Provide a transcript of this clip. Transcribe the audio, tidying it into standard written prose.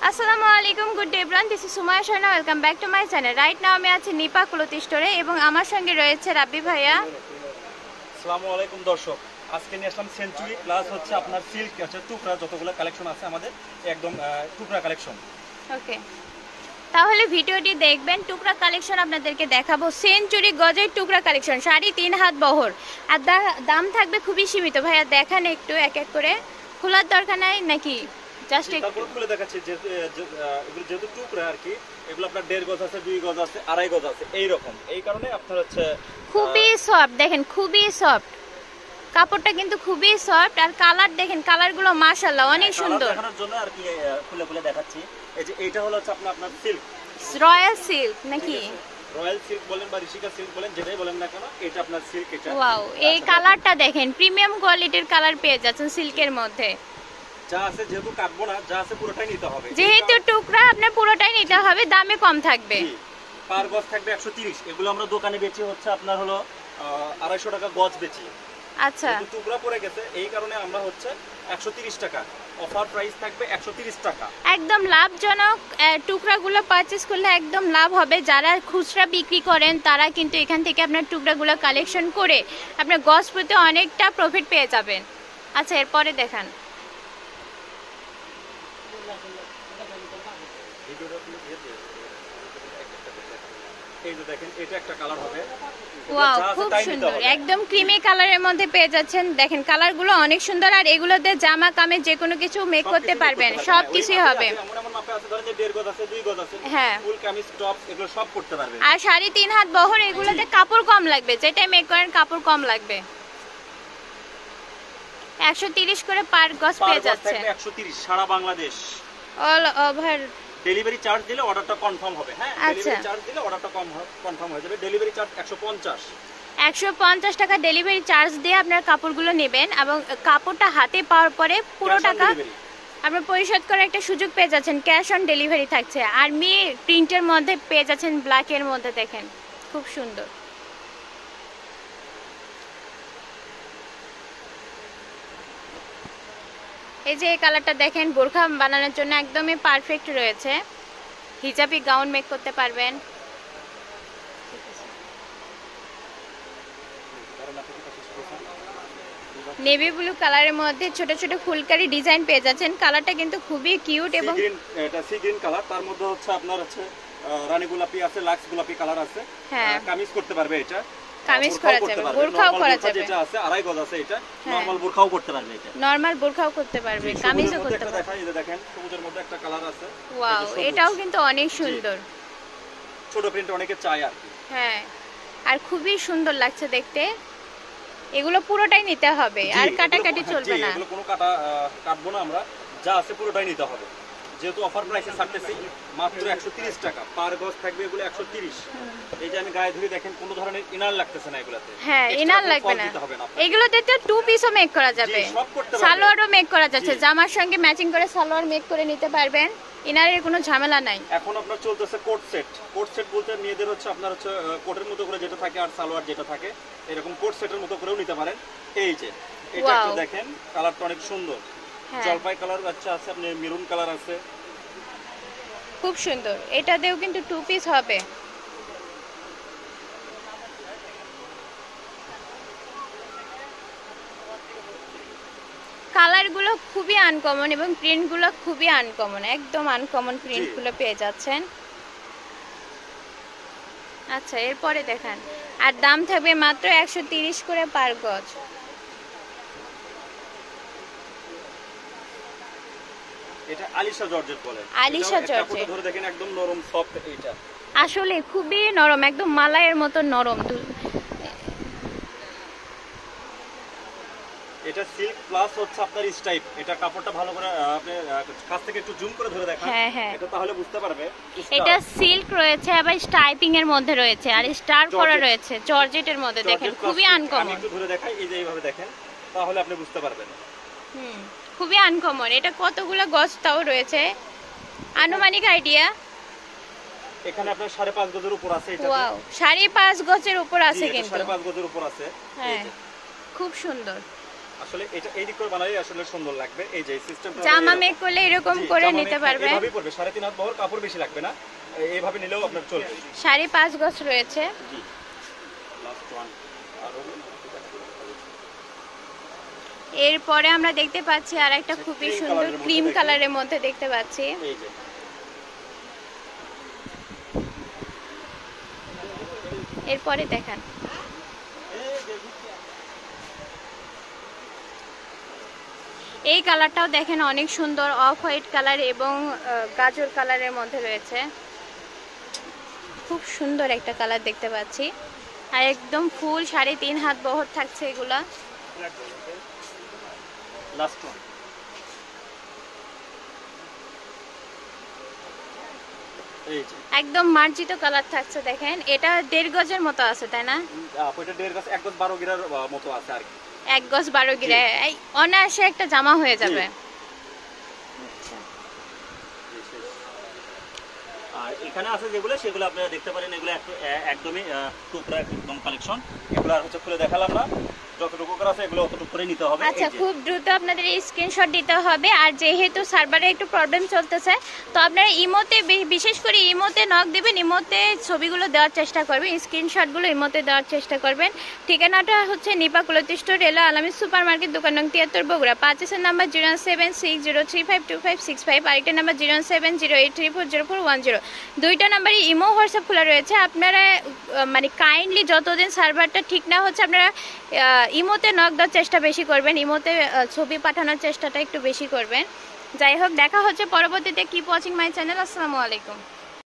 আসসালামু আলাইকুম, good day everyone. This is Sumaiya Shahana, welcome back to my channel. Right now আমি আছি নিপা ক্লথ স্টোরে এবং আমার সঙ্গে রয়েছে রাব্বি ভাইয়া। আসসালামু আলাইকুম দর্শক, আজকে নিয়ে আসলাম সেঞ্চুরি প্লাস হচ্ছে আপনার সিল্ক আছে টুকরা, যতগুলো কালেকশন আছে আমাদের একদম টুকরা কালেকশন। ওকে, তাহলে ভিডিওটি দেখবেন। টুকরা কালেকশন আপনাদেরকে দেখাবো, সেঞ্চুরি গজের টুকরা কালেকশন, 3.5 হাত বহর, আর দাম থাকবে খুবই সীমিত। ভাইয়া দেখান একটু এক এক করে, খোলার দরকার নাই নাকি? জাস্ট একটু খুলে দেখাচ্ছি। এগুলো যেহেতু টুকরা আর কি, এগুলো আপনার 1.5 গজ আছে, 2 গজ আছে, 2.5 গজ আছে, এইরকম। এই কারণে আপনার হচ্ছে খুবই সফট, দেখেন খুবই সফট কাপড়টা, কিন্তু খুবই সফট। আর কালার দেখেন, কালারগুলো মাশাআল্লাহ অনেক সুন্দর। দেখানোর জন্য আর কি খুলে খুলে দেখাচ্ছি। এই যে এইটা হলো হচ্ছে আপনার সিল্ক, রয়্যাল সিল্ক নাকি রয়্যাল সিল্ক বলেন বা ঋষিকা সিল্ক বলেন, যেটাই বলেন না কেন, এটা আপনার সিল্ক। এটা ওয়াও, এই কালারটা দেখেন, প্রিমিয়াম কোয়ালিটির কালার পেয়ে যাচ্ছেন সিল্কের মধ্যে। যা আছে যেহেতু কাটবো না, যা আছে পুরোটাই নিতে হবে। যেহেতু টুকরা আপনার পুরোটাই নিতে হবে, দামে কম থাকবে। পার গজ থাকবে 130। এগুলো আমরা দোকানে বেচি হচ্ছে আপনার হলো 250 টাকা গজ বেচি। আচ্ছা, টুকরা পড়ে গেছে এই কারণে আমরা হচ্ছে 130 টাকা অফার প্রাইস থাকবে, 130 টাকা। একদম লাভজনক। টুকরাগুলো পারচেজ করলে একদম লাভ হবে। যারা খুচরা বিক্রি করেন তারা কিন্তু এখান থেকে আপনার টুকরাগুলো কালেকশন করে আপনার গজ প্রতি অনেকটা প্রফিট পেয়ে যাবেন। আচ্ছা, এরপরে দেখান। এই যে দেখেন, এটা একটা কালার হবে। ওয়াও, খুব সুন্দর, একদম ক্রিমি কালারের মধ্যে পেয়ে যাচ্ছেন। দেখেন কালারগুলো অনেক সুন্দর, আর এগুলোতে জামা কামে যে কোনো কিছু মেক করতে পারবেন, সব কিছুই হবে। হ্যাঁ, ফুল কামিজ টপ এগুলো সব করতে পারবেন। আর 3.5 হাত বহর, এগুলোতে কাপড় কম লাগবে, যেটাই মেক করেন কাপড় কম লাগবে। 130 করে পার গজ পেয়ে যাচ্ছে। 130 সারা Bangladesh, all over. Delivery charge দিলে অর্ডারটা কনফার্ম হবে। হ্যাঁ, ডেলিভারি চার্জ দিলে অর্ডারটা কনফার্ম হয়ে যাবে। ডেলিভারি চার্জ 150 টাকা ডেলিভারি চার্জ দিয়ে আপনার কাপড়গুলো নেবেন, এবং কাপড়টা হাতে পাওয়ার পরে পুরো টাকা আপনার পরিশোধ করার একটা সুযোগ পেয়ে যাচ্ছেন। ক্যাশ অন ডেলিভারি থাকছে। আর প্রিন্টের মধ্যে পেয়ে যাচ্ছেন, ব্ল্যাকের মধ্যে দেখেন খুব সুন্দর। এই যে এই কালারটা দেখেন, বোরখা বানানোর জন্য একদমই পারফেক্ট রয়েছে। হিজাবি গাউন মেক করতে পারবেন। নেভি ব্লু কালারের মধ্যে ছোট ছোট ফুলকারি ডিজাইন পেয়ে যাচ্ছেন। কালারটা কিন্তু খুবই কিউট, এবং এটা সি গ্রিন কালার, তার মধ্যে হচ্ছে আপনার হচ্ছে রানী গোলাপি আছে, লাক্স গোলাপি কালার আছে। হ্যাঁ, কামিজ করতে পারবে, এটা কামিজ করা যাবে, বোরখাও করা যাবে। যেটা আছে 2.5 গজ আছে, এটা নরমাল বোরখাও করতে পারবে। এটা নরমাল বোরখাও করতে পারবে, কামিজও করতে পারবে। দেখাই, এই যে দেখেন সবুজের মধ্যে একটা কালার আছে। ওয়াও, এটাও কিন্তু অনেক সুন্দর। ছোট প্রিন্ট অনেকে চায় আর কি। হ্যাঁ, আর খুবই সুন্দর লাগছে দেখতে। এগুলো পুরোটাই নিতে হবে, আর কাটাকাটি চলবে না। এগুলো কোনো কাটবো না আমরা, যা আছে পুরোটাই নিতে হবে। যেহেতু অফার প্রাইসে ছাড়তেছি মাত্র 130 টাকা পার গজ থাকবে, এগুলো 130। এই যে আমি গায়ে ধরে দেখেন, কোনো ধরনের ইনার লাগতেছে না এগুলাতে। হ্যাঁ, ইনার লাগবে না। এগুলোতে তো 2 পিসও মেক করা যাবে, সালোয়ারও মেক করা যাচ্ছে। জামার সঙ্গে ম্যাচিং করে সালোয়ার মেক করে নিতে পারবেন, ইনারের কোনো ঝামেলা নাই। এখন আপনার চলতেছে কোট সেট। কোট সেট বলতে মেয়েদের হচ্ছে আপনার হচ্ছে কোটের মতো করে যেটা থাকে, আর সালোয়ার যেটা থাকে, এরকম কোট সেটের মতো করেও নিতে পারেন। এই যে এটা একটু দেখেন, কালারটা অনেক সুন্দর। জলপাই কালার বাচ্চা আছে, আপনি মেরুন কালার আছে, খুব সুন্দর। এটাতেও কিন্তু 2 পিস হবে। কালারগুলো খুবই আনকমন এবং প্রিন্টগুলো খুবই আনকমন, একদম আনকমন প্রিন্টগুলো পেয়ে যাচ্ছেন। আচ্ছা, এরপরে দেখান। আর দাম থাকবে মাত্র 130 করে পার গজ। এটা আলিশা জর্জেট বলে। আলিশা জর্জেট ধরে দেখেন, একদম নরম সফট। এটা আসলে খুবই নরম, একদম মালাইয়ের মতো নরম। এটা সিল্ক প্লাস হচ্ছে আপনার স্টাইপ। এটা কাপড়টা ভালো করে আপনি কাছ থেকে একটু জুম করে ধরে দেখান, এটা তাহলে বুঝতে পারবে। এটা সিল্ক রয়েছে, আবার স্টাইপিং এর মধ্যে রয়েছে, আর স্টার করা রয়েছে জর্জেটের মধ্যে। দেখেন খুবই আনকমন। আমি একটু ধরে দেখাই, এই যে এইভাবে দেখেন, তাহলে আপনি বুঝতে পারবেন। খুবই আনকমন। এটা কতগুলো গজ তাও রয়েছে আনুমানিক আইডিয়া? এখানে আপনার 5.5 গজের উপর আছে। এটা ওয়াও, 5.5 গজের উপর আছে, কিন্তু 5.5 গজের উপর আছে। হ্যাঁ, খুব সুন্দর। আসলে এটা এই দিক করে বানালে আসলে সুন্দর লাগবে। এই যে সিস্টেমটা জামা মেক করলে এরকম করে নিতে পারবে। এইভাবে পড়বে 3.5 হাত বহর, কাপড় বেশি লাগবে না, এইভাবে নিলেও আপনার চলবে। 5.5 গজ রয়েছে। জি লাস্ট ওয়ান। আর এরপরে আমরা দেখতে পাচ্ছি আর একটা খুবই সুন্দর ক্রিম কালারের মধ্যে দেখতে পাচ্ছি। এই যে এরপরে দেখেন এই কালারটাও দেখেন অনেক সুন্দর, অফ হোয়াইট কালার এবং গাজর কালারের মধ্যে রয়েছে। খুব সুন্দর একটা কালার দেখতে পাচ্ছি, আর একদম ফুল 3.5 হাত বহর থাকছে এগুলা। Last one. এই যে একদম মার্জিত কালার থাকছে দেখেন। এটা 1.5 গজের মতো আছে তাই না? ওইটা 1.5 গজ, 1 গজ 12 গিরার মতো আছে আর কি। 1 গজ 12 গিরা, এই অনায়াসে একটা জামা হয়ে যাবে। আর এখানে আছে যেগুলো সেগুলো আপনারা দেখতে পারেন, এগুলো একদমই টুকরা একদম কালেকশন। এগুলো আর হচ্ছে খুলে দেখালাম না, যতটুকু করে আছে এগুলো অতটুকু করে নিতে হবে। আচ্ছা, খুব দ্রুত আপনাদের এই স্ক্রিনশট দিতে হবে। আর যেহেতু সার্ভারে একটু প্রবলেম চলতেছে, তো আপনারা ইমোতে, বিশেষ করে ইমোতে নক দিবেন, ইমোতে ছবিগুলো দেওয়ার চেষ্টা করবেন, স্ক্রিনশটগুলো ইমোতে দেওয়ার চেষ্টা করবেন। ঠিকানাটা হচ্ছে নিপা কুলতিষ্ঠ রেলা আলামী সুপার মার্কেট, দোকান নং 73, বগুড়া। পার্চেসের নাম্বার 076035265, আরেকটা নাম্বার 07083404110। দুইটা নাম্বারই ইমো হোয়াটসঅ্যাপ খোলা রয়েছে। আপনারা মানে কাইন্ডলি যতদিন সার্ভারটা ঠিক না হচ্ছে আপনারা ইমোতে নক দেওয়ার চেষ্টা বেশি করবেন, ইমোতে ছবি পাঠানোর চেষ্টাটা একটু বেশি করবেন। যাই হোক, দেখা হচ্ছে পরবর্তীতে। Keep watching my channel. আসসালামু আলাইকুম।